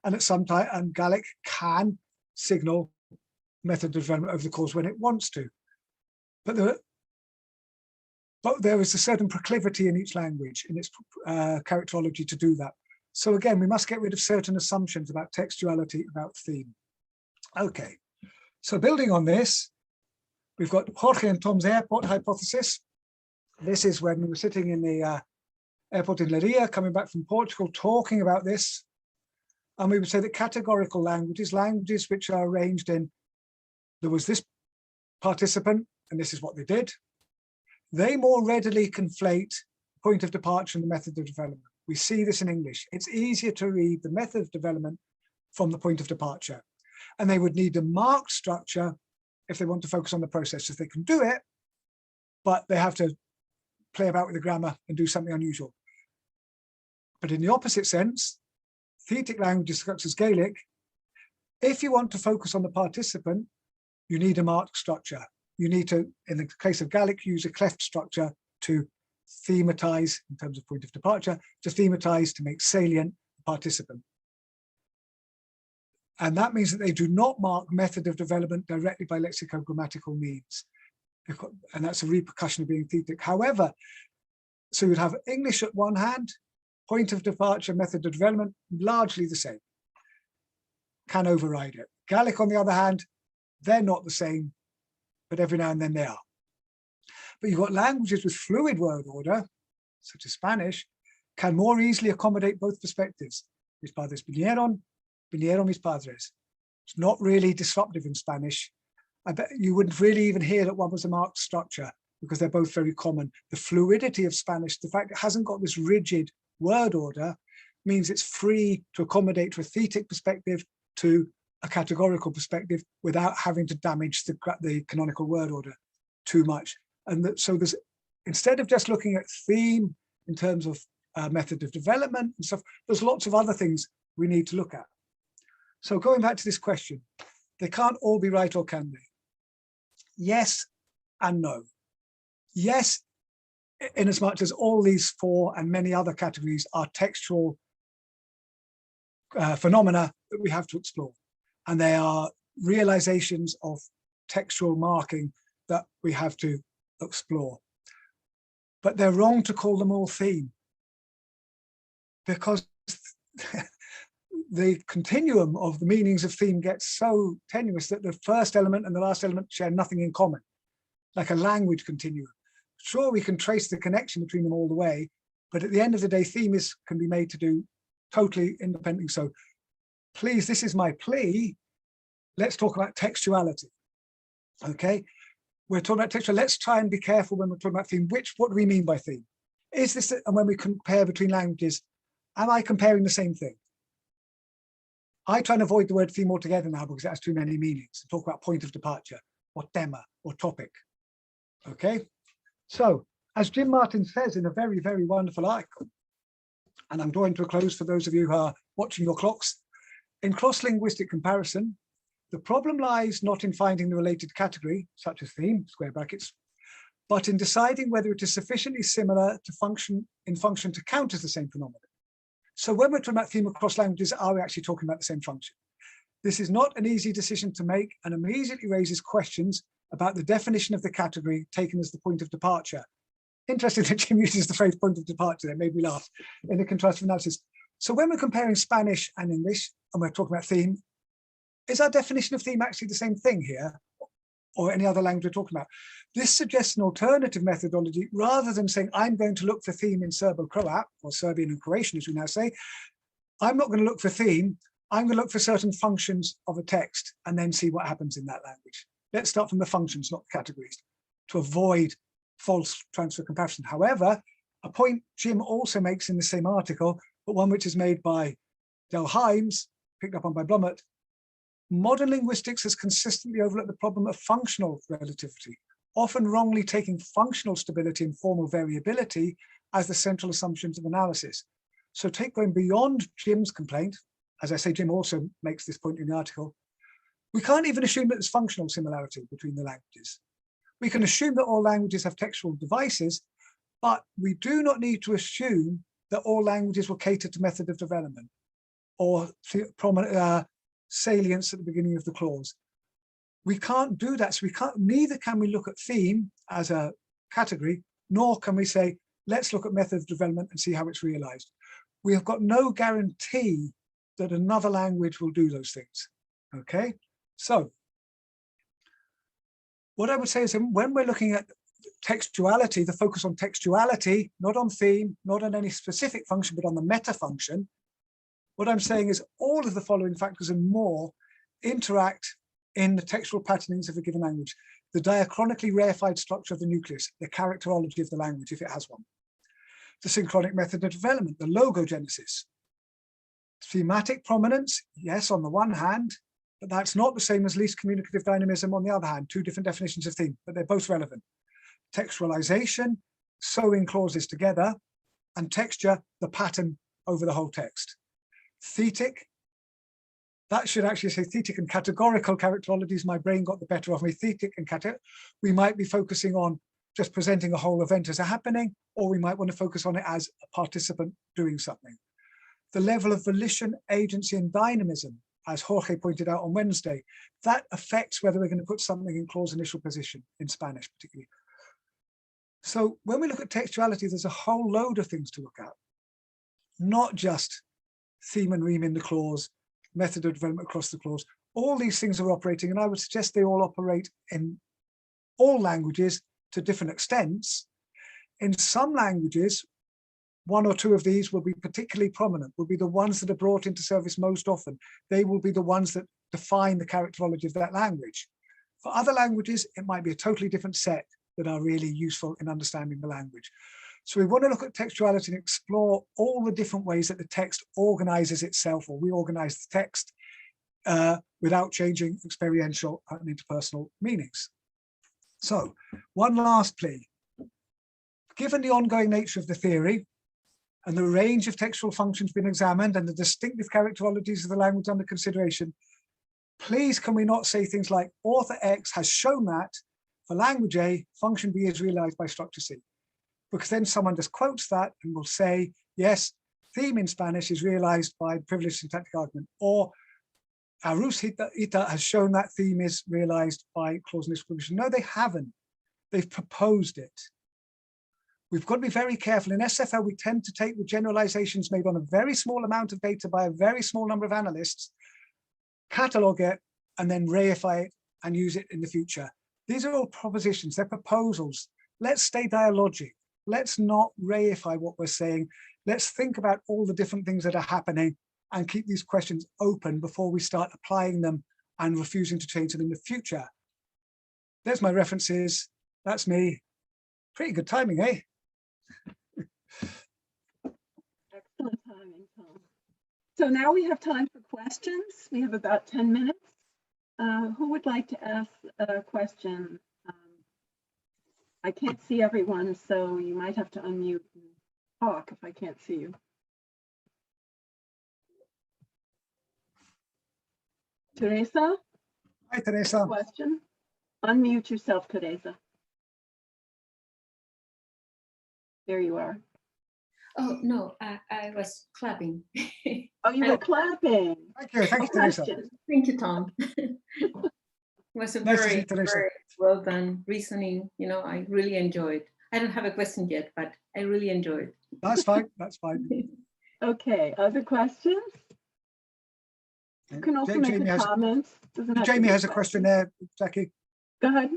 and at some time, and Gaelic can signal method of development over the course when it wants to. But there is a certain proclivity in each language, in its characterology to do that. So again, we must get rid of certain assumptions about textuality, about theme. Okay, so building on this, we've got Jorge and Tom's airport hypothesis. This is when we were sitting in the airport in Leiria, coming back from Portugal, talking about this. And we would say that categorical languages, languages which are arranged in, there was this participant, and this is what they did, they more readily conflate point of departure and the method of development. We see this in English. It's easier to read the method of development from the point of departure. And they would need a marked structure if they want to focus on the process. If they can do it, but they have to play about with the grammar and do something unusual. But in the opposite sense, Thetic languages such as Gaelic, if you want to focus on the participant, you need a marked structure. You need to, in the case of Gaelic, use a cleft structure to thematize, in terms of point of departure, to thematize, to make salient the participant. And that means that they do not mark method of development directly by lexicogrammatical means. And that's a repercussion of being Thetic. However, so you'd have English at one hand, point of departure, method of development, largely the same, can override it. Gaelic, on the other hand, they're not the same, but every now and then they are. But you've got languages with fluid word order, such as Spanish, can more easily accommodate both perspectives. Mis padres vinieron, vinieron mis padres. It's not really disruptive in Spanish. I bet you wouldn't really even hear that one was a marked structure, because they're both very common. The fluidity of Spanish, the fact it hasn't got this rigid word order, means it's free to accommodate to a Thetic perspective, to a categorical perspective, without having to damage the canonical word order too much. And so there's, instead of just looking at theme in terms of method of development and stuff, there's lots of other things we need to look at. So going back to this question, they can't all be right, or can they? Yes and no. Yes, in as much as all these four and many other categories are textual phenomena that we have to explore. And they are realizations of textual marking that we have to explore. But they're wrong to call them all theme, because the continuum of the meanings of theme gets so tenuous that the first element and the last element share nothing in common, like a language continuum. Sure, we can trace the connection between them all the way, but at the end of the day, theme can be made to do totally independently. So please, this is my plea. Let's talk about textuality. Okay, we're talking about textuality. Let's try and be careful when we're talking about theme. What do we mean by theme? Is this, and when we compare between languages, am I comparing the same thing? I try and avoid the word theme altogether now because it has too many meanings. Talk about point of departure, or thema, or topic. Okay, so as Jim Martin says in a very, very wonderful article, and I'm drawing to a close for those of you who are watching your clocks, in cross-linguistic comparison, the problem lies not in finding the related category, such as theme, square brackets, but in deciding whether it is sufficiently similar to function to count as the same phenomenon. So when we're talking about theme across languages, are we actually talking about the same function? This is not an easy decision to make and immediately raises questions about the definition of the category taken as the point of departure. Interesting that Jim uses the phrase point of departure, that made me laugh in the contrastive analysis. So when we're comparing Spanish and English, and we're talking about theme, is our definition of theme actually the same thing here, or any other language we're talking about? This suggests an alternative methodology rather than saying, I'm going to look for theme in Serbo-Croat, or Serbian and Croatian, as we now say. I'm not going to look for theme. I'm going to look for certain functions of a text and then see what happens in that language. Let's start from the functions, not the categories, to avoid false transfer comparison. However, a point Jim also makes in the same article, but one which is made by Del Hymes, picked up on by Blumert, modern linguistics has consistently overlooked the problem of functional relativity, often wrongly taking functional stability and formal variability as the central assumptions of analysis. So going beyond Jim's complaint, as I say, Jim also makes this point in the article, we can't even assume that there's functional similarity between the languages. We can assume that all languages have textual devices, but we do not need to assume that all languages will cater to method of development or salience at the beginning of the clause. We can't do that. So neither can we look at theme as a category, nor can we say, let's look at method of development and see how it's realized. We have got no guarantee that another language will do those things. Okay, so what I would say is when we're looking at textuality, the focus on textuality, not on theme, not on any specific function, but on the meta function, what I'm saying is all of the following factors and more interact in the textual patternings of a given language: the diachronically reified structure of the nucleus, the characterology of the language, if it has one, the synchronic method of development, the logogenesis, thematic prominence, yes, on the one hand, but that's not the same as least communicative dynamism on the other hand, two different definitions of theme, but they're both relevant. Textualization, sewing clauses together, and texture, the pattern over the whole text. Thetic, that should actually say thetic and categorical characterologies. My brain got the better of me. Thetic and categorical, we might be focusing on just presenting a whole event as a happening, or we might want to focus on it as a participant doing something. The level of volition, agency, and dynamism, as Jorge pointed out on Wednesday, that affects whether we're going to put something in clause initial position in Spanish particularly. So when we look at textuality, there's a whole load of things to look at, not just theme and reme in the clause, method of development across the clause. All these things are operating, and I would suggest they all operate in all languages to different extents. In some languages, one or two of these will be particularly prominent, will be the ones that are brought into service most often. They will be the ones that define the characterology of that language. For other languages, it might be a totally different set that are really useful in understanding the language. So we want to look at textuality and explore all the different ways that the text organizes itself or reorganize the text without changing experiential and interpersonal meanings. So one last plea. Given the ongoing nature of the theory and the range of textual functions being examined and the distinctive characterologies of the language under consideration, please can we not say things like author X has shown that for language A, function B is realized by structure C. Because then someone just quotes that and will say, yes, theme in Spanish is realized by privileged syntactic argument, or Arus Ita has shown that theme is realized by clause initial provision. No, they haven't. They've proposed it. we've got to be very careful. In SFL, we tend to take the generalizations made on a very small amount of data by a very small number of analysts, catalog it, and then reify it and use it in the future. These are all propositions, they're proposals. Let's stay dialogic. Let's not reify what we're saying. Let's think about all the different things that are happening and keep these questions open before we start applying them and refusing to change them in the future. There's my references. That's me. Pretty good timing, eh? Excellent timing, Tom. So now we have time for questions. We have about 10 minutes. Who would like to ask a question? I can't see everyone, so you might have to unmute and talk if I can't see you. Teresa, Hi, Teresa. question? Unmute yourself, Teresa. There you are. Oh, no, I was clapping. Oh, you were clapping. Thank you, Teresa. Question. Thank you, Tom. It was a Nice to see very, you, Teresa. very well done reasoning. You know, I really enjoyed. I don't have a question yet, but I really enjoyed. That's fine, that's fine. Okay, other questions? You can also make a comment. Jamie has a question there, Jackie. Go ahead.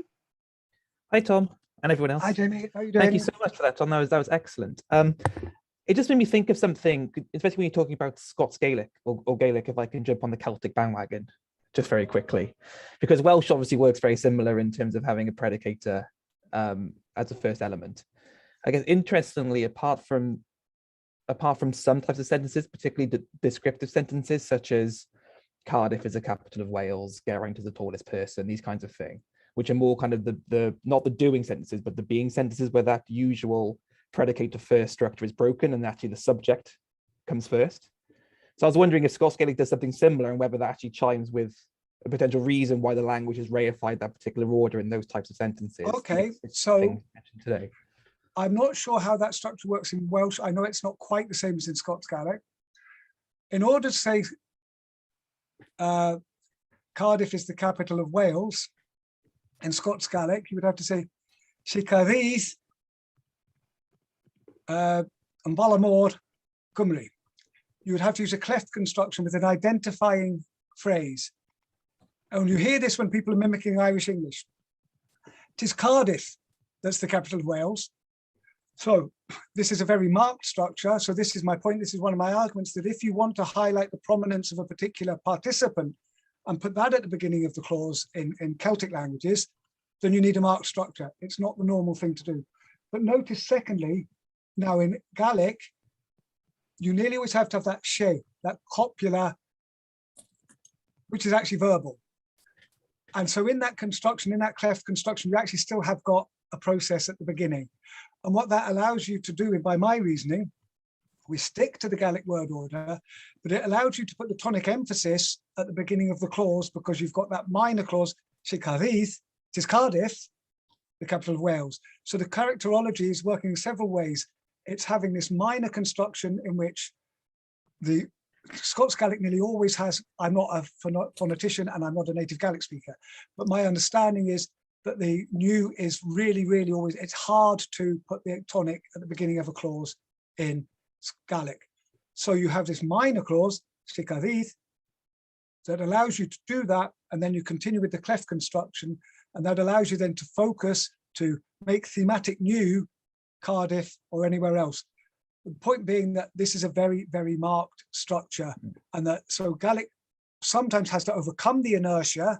Hi, Tom, and everyone else. Hi, Jamie. How are you doing? Thank you so much for that, Tom. That was excellent. It just made me think of something, especially when you're talking about Scots Gaelic or Gaelic, if I can jump on the Celtic bandwagon just very quickly, because Welsh obviously works very similar in terms of having a predicator as a first element. I guess interestingly, apart from some types of sentences, particularly descriptive sentences such as Cardiff is a capital of Wales, Geraint is the tallest person, these kinds of things, which are more kind of the not the doing sentences, but the being sentences where that usual predicator first structure is broken and actually the subject comes first. So I was wondering if Scots Gaelic does something similar and whether that actually chimes with a potential reason why the language has reified that particular order in those types of sentences. Okay, so mentioned today. I'm not sure how that structure works in Welsh. I know it's not quite the same as in Scots Gaelic. In order to say Cardiff is the capital of Wales, in Scots Gaelic, you would have to say Cardiff and Ballamore, Cymru. You would have to use a cleft construction with an identifying phrase. And you hear this when people are mimicking Irish English. It is Cardiff that's the capital of Wales. So this is a very marked structure. So this is my point. This is one of my arguments, that if you want to highlight the prominence of a particular participant and put that at the beginning of the clause in Celtic languages, then you need a marked structure. It's not the normal thing to do. But notice, secondly, now in Gaelic, you nearly always have to have that she, that copula, which is actually verbal. And so in that construction, in that cleft construction, you actually still have got a process at the beginning. And what that allows you to do, by my reasoning, we stick to the Gaelic word order, but it allows you to put the tonic emphasis at the beginning of the clause because you've got that minor clause, Cardiff, it is Cardiff, the capital of Wales. So the characterology is working in several ways. It's having this minor construction in which the Scots Gaelic nearly always has, I'm not a phonetician and I'm not a native Gaelic speaker, but my understanding is that the new is really, really always, it's hard to put the tonic at the beginning of a clause in Gaelic. So you have this minor clause, Cardiff, that allows you to do that, and then you continue with the cleft construction, and that allows you then to focus to make thematic new Cardiff or anywhere else. The point being that this is a very, very marked structure, and that so Gaelic sometimes has to overcome the inertia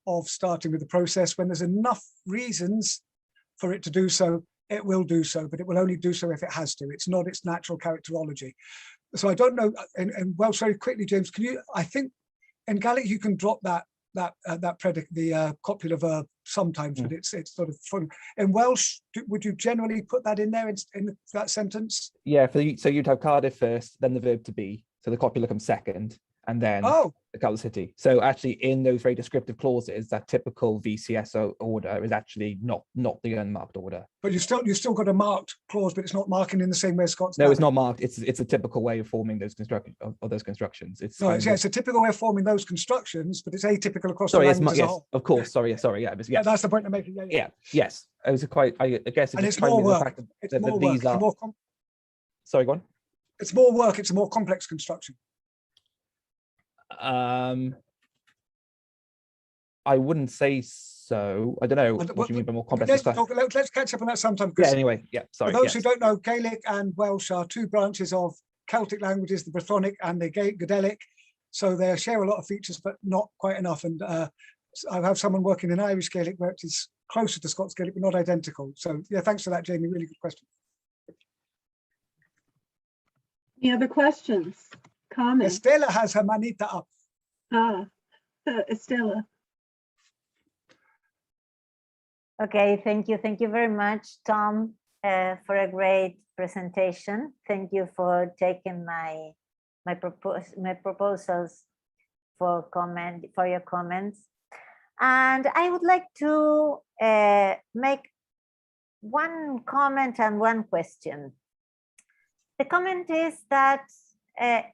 of starting with the process. When there's enough reasons for it to do so, it will do so, but it will only do so if it has to. It's not its natural characterology. So I don't know, and Welsh, very quickly, James, can you, I think in Gaelic you can drop that predicate, the copula verb sometimes, but it's sort of fun. In Welsh, would you generally put that in there in that sentence? Yeah, so you'd have Cardiff first, then the verb to be, so the copula comes second, and then Oh, the capital city. So actually, in those very descriptive clauses, that typical VCS order is actually not the unmarked order. but you still got a marked clause, but it's not marking in the same way as Scots. No, it's Gaelic. not marked. It's a typical way of forming those constructions. It's No, kind it's, of- yeah, it's a typical way of forming those constructions, but it's atypical across sorry, the it's language as a yes, whole. of course. Sorry, yeah, but Yeah, yes, that's the point I'm making. Yeah, yeah, yes. It was quite. I guess And just it's more timely the work. fact that, It's that more work. these It's a are. more Sorry, go on. it's more work. It's a more complex construction. I wouldn't say so. I don't know And what you mean by more complex. Let's catch up on that sometime. Yeah. Because Anyway, yeah. Sorry. for those Yes. who don't know, Gaelic and Welsh are two branches of Celtic languages, the Brythonic and the Gaelic. So they share a lot of features, but not quite enough. And I have someone working in Irish Gaelic, which is closer to Scots Gaelic, but not identical. So yeah, thanks for that, Jamie. Really good question. Any other questions, comments? Estella has her manita up. Estella. Okay, thank you. Thank you very much, Tom, for a great presentation. Thank you for taking my proposals for your comments. And I would like to make one comment and one question. The comment is that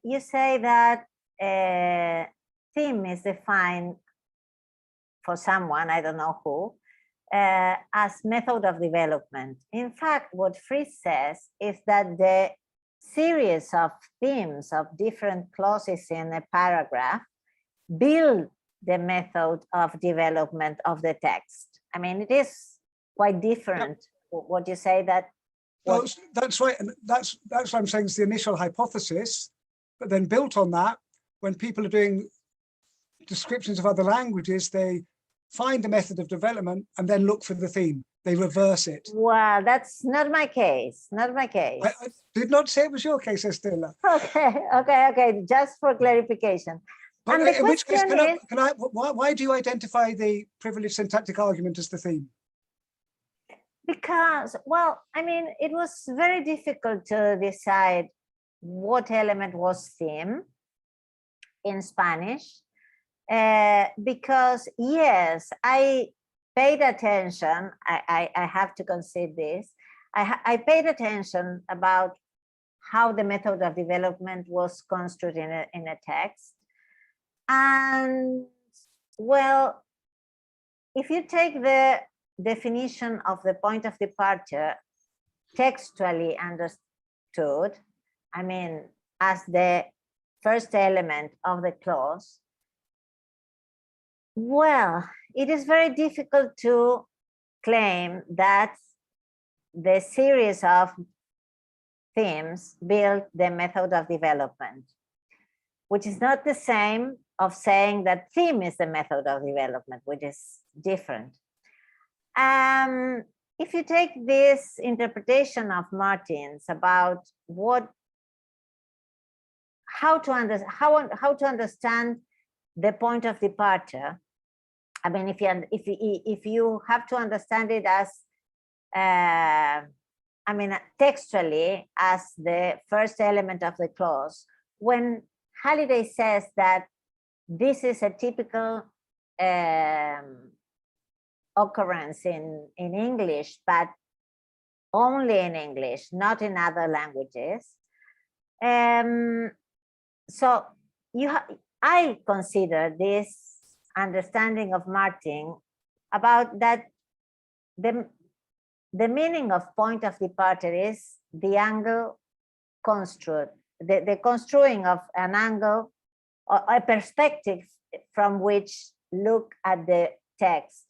you say that theme is defined for someone, I don't know who, as method of development. In fact, what Fries says is that the series of themes of different clauses in a paragraph build the method of development of the text. I mean, it is quite different. What you say that. Well, that's right, and that's what I'm saying is the initial hypothesis, but then built on that, when people are doing descriptions of other languages, they find a method of development and then look for the theme. They reverse it. Well, that's not my case. Not my case. I did not say it was your case, Estella. Okay. Just for clarification. But And the in which case, question is, why do you identify the privileged syntactic argument as the theme? because, well, I mean, it was very difficult to decide what element was theme in Spanish, because yes, I paid attention. I have to concede this. I paid attention about how the method of development was construed in a text. And well, if you take the definition of the point of departure textually understood, I mean, as the first element of the clause, well, it is very difficult to claim that the series of themes build the method of development, which is not the same of saying that theme is the method of development, which is different. If you take this interpretation of Martin's about how to understand the point of departure, I mean, if you have to understand it as, I mean, textually as the first element of the clause, when Halliday says that this is a typical occurrence in English, but only in English, not in other languages. So I consider this understanding of Martin about that the meaning of point of departure is the angle construed, the construing of an angle or a perspective from which look at the text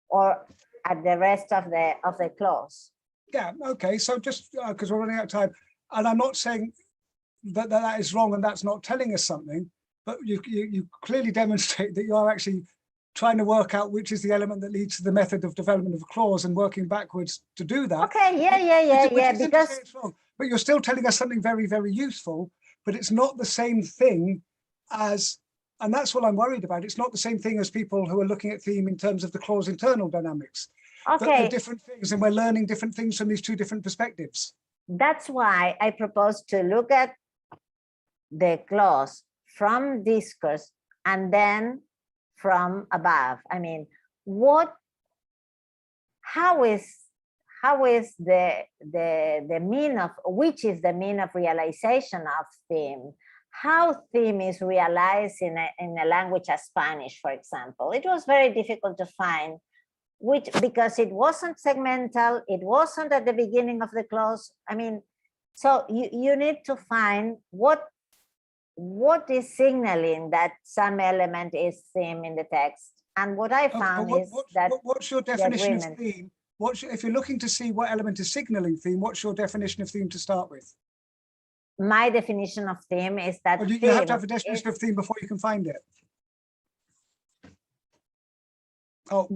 or at the rest of the clause. Yeah, okay, so just because we're running out of time, and I'm not saying that is wrong and that's not telling us something, but you clearly demonstrate that you are actually trying to work out which is the element that leads to the method of development of a clause and working backwards to do that. Okay, yeah, because it's wrong, but you're still telling us something very, very useful, but it's not the same thing as, and that's what I'm worried about. It's not the same thing as people who are looking at theme in terms of the clause internal dynamics. They're different things, and we're learning different things from these two different perspectives. That's why I propose to look at the clause from discourse and then from above. I mean, how is the mean of, which is the mean of realization of theme? How theme is realized in a language as Spanish, for example? It was very difficult to find which, because it wasn't segmental, it wasn't at the beginning of the clause. I mean, so you need to find what is signaling that some element is theme in the text. And what I found is that what's your definition of agreement. theme? If you're looking to see what element is signaling theme, what's your definition of theme to start with? My definition of theme is that Well, you theme have to have a definition is of theme before you can find it. Oh,